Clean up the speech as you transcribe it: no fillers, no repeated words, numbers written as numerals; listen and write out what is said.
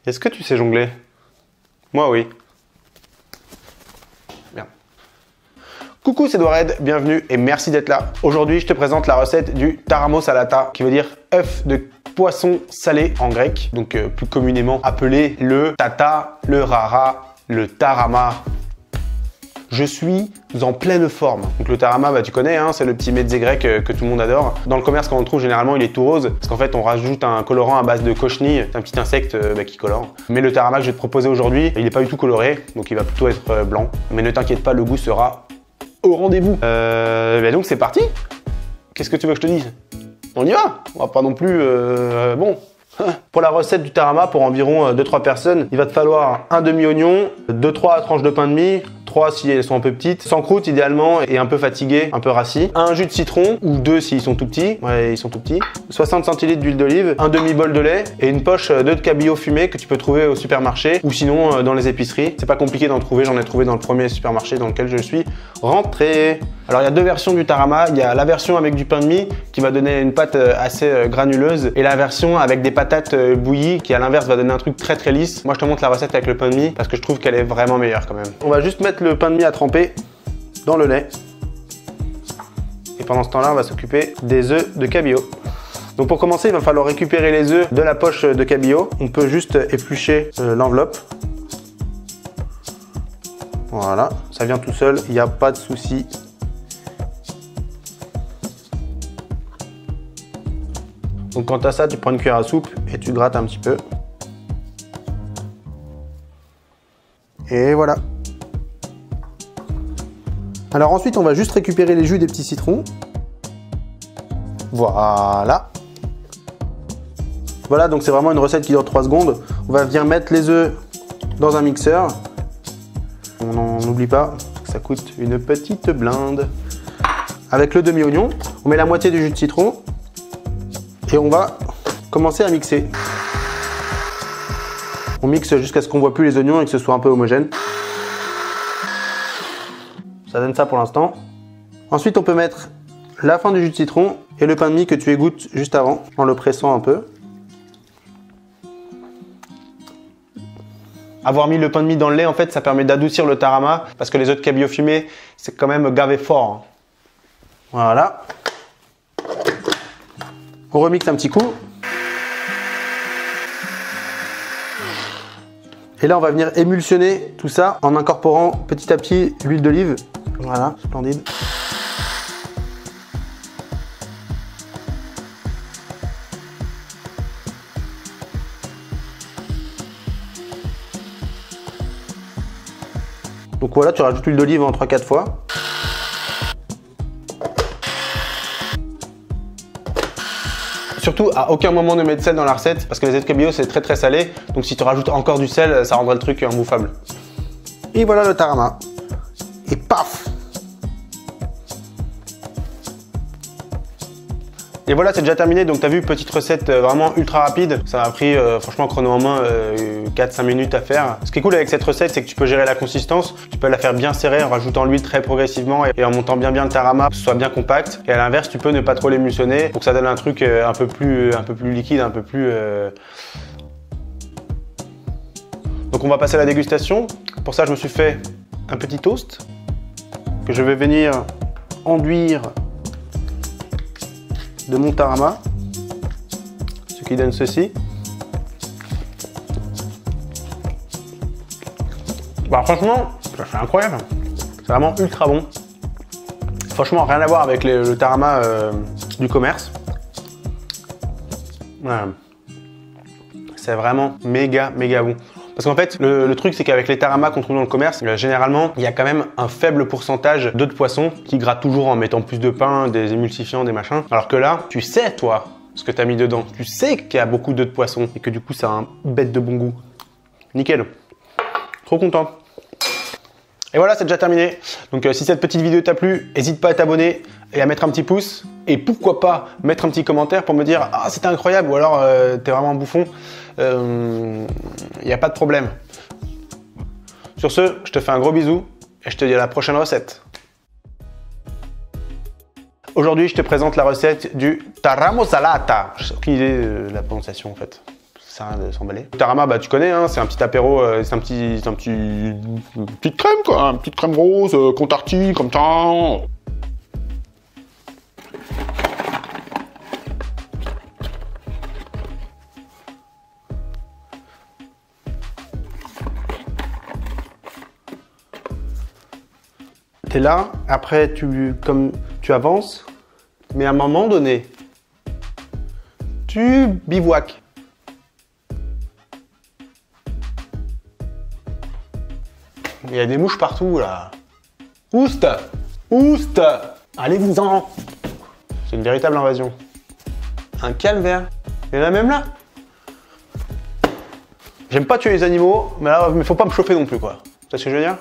Est-ce que tu sais jongler? Moi, oui. Merde. Coucou, c'est Dored, bienvenue et merci d'être là. Aujourd'hui, je te présente la recette du taramo salata, qui veut dire œuf de poisson salé en grec, donc plus communément appelé le tata, le rara, le tarama. Je suis en pleine forme. Donc le tarama, bah, tu connais, hein, c'est le petit mezze grec que tout le monde adore. Dans le commerce, quand on le trouve, généralement, il est tout rose, parce qu'en fait, on rajoute un colorant à base de cochenille, c'est un petit insecte qui colore. Mais le tarama que je vais te proposer aujourd'hui, il n'est pas du tout coloré, donc il va plutôt être blanc. Mais ne t'inquiète pas, le goût sera au rendez-vous. Bah donc c'est parti. Qu'est-ce que tu veux que je te dise? On y va. On va pas non plus... bon. Pour la recette du tarama, pour environ 2-3 personnes, il va te falloir un demi-oignon, 2-3 tranches de pain de mie, 3 si elles sont un peu petites, sans croûte idéalement et un peu fatigué, un peu rassis, un jus de citron ou 2 s'ils sont tout petits, ouais ils sont tout petits, 60 centilitres d'huile d'olive, un demi-bol de lait et une poche d'œufs de cabillaud fumé que tu peux trouver au supermarché ou sinon dans les épiceries. C'est pas compliqué d'en trouver, j'en ai trouvé dans le premier supermarché dans lequel je suis rentré. Alors il y a deux versions du tarama, il y a la version avec du pain de mie qui va donner une pâte assez granuleuse et la version avec des patates bouillies qui à l'inverse va donner un truc très lisse. Moi je te montre la recette avec le pain de mie parce que je trouve qu'elle est vraiment meilleure quand même. On va juste mettre le pain de mie à tremper dans le lait et pendant ce temps-là on va s'occuper des œufs de cabillaud. Donc pour commencer il va falloir récupérer les œufs de la poche de cabillaud. On peut juste éplucher l'enveloppe. Voilà, ça vient tout seul, il n'y a pas de souci. Donc quant à ça, tu prends une cuillère à soupe et tu grattes un petit peu. Et voilà. Alors ensuite, on va juste récupérer les jus des petits citrons. Voilà. Voilà, donc c'est vraiment une recette qui dure 3 secondes. On va venir mettre les œufs dans un mixeur. On n'oublie pas, ça coûte une petite blinde. Avec le demi-oignon, on met la moitié du jus de citron. Et on va commencer à mixer. On mixe jusqu'à ce qu'on voit plus les oignons et que ce soit un peu homogène. Ça donne ça pour l'instant. Ensuite, on peut mettre la fin du jus de citron et le pain de mie que tu égouttes juste avant en le pressant un peu. Avoir mis le pain de mie dans le lait, en fait, ça permet d'adoucir le tarama parce que les œufs de cabillaud fumé, c'est quand même gavé fort. Voilà. On remixe un petit coup. Et là, on va venir émulsionner tout ça en incorporant petit à petit l'huile d'olive. Voilà, splendide. Donc voilà, tu rajoutes l'huile d'olive en 3-4 fois. Surtout, à aucun moment ne mettre de sel dans la recette parce que les œufs de cabillaud c'est très salé. Donc si tu rajoutes encore du sel, ça rendra le truc imbouffable. Et voilà le tarama. Et paf! Et voilà, c'est déjà terminé. Donc tu as vu, petite recette vraiment ultra rapide. Ça m'a pris franchement chrono en main 4-5 minutes à faire. Ce qui est cool avec cette recette, c'est que tu peux gérer la consistance. Tu peux la faire bien serrée en rajoutant l'huile très progressivement et en montant bien le tarama pour que ce soit bien compact. Et à l'inverse, tu peux ne pas trop l'émulsionner pour que ça donne un truc un peu plus liquide, un peu plus... Donc on va passer à la dégustation. Pour ça, je me suis fait un petit toast que je vais venir enduire de mon tarama, ce qui donne ceci. Bah franchement, c'est incroyable, c'est vraiment ultra bon. Franchement, rien à voir avec le tarama du commerce. Voilà. C'est vraiment méga bon. Parce qu'en fait, le truc, c'est qu'avec les taramas qu'on trouve dans le commerce, généralement, il y a quand même un faible pourcentage d'œufs de poisson qui grattent toujours en mettant plus de pain, des émulsifiants, des machins. Alors que là, tu sais, toi, ce que tu as mis dedans. Tu sais qu'il y a beaucoup d'œufs de poisson et que du coup, ça a un bête de bon goût. Nickel. Trop content. Et voilà, c'est déjà terminé. Donc si cette petite vidéo t'a plu, n'hésite pas à t'abonner et à mettre un petit pouce. Et pourquoi pas mettre un petit commentaire pour me dire « Ah, c'était incroyable » ou alors « T'es vraiment un bouffon ». Il n'y a pas de problème. Sur ce, je te fais un gros bisou et je te dis à la prochaine recette. Aujourd'hui, je te présente la recette du taramo salata. J'ai aucune idée de la prononciation en fait. sert à rien de s'emballer. Tarama, bah tu connais, hein, c'est un petit apéro, c'est une petite crème quoi, une petite crème rose, contartie, comme ça. T'es là, après comme tu avances, mais à un moment donné, tu bivouaques. Il y a des mouches partout là. Ouste! Ouste! Allez-vous-en! C'est une véritable invasion. Un calvaire. Il y en a même là. J'aime pas tuer les animaux, mais là, faut pas me chauffer non plus quoi. Tu vois ce que je veux dire?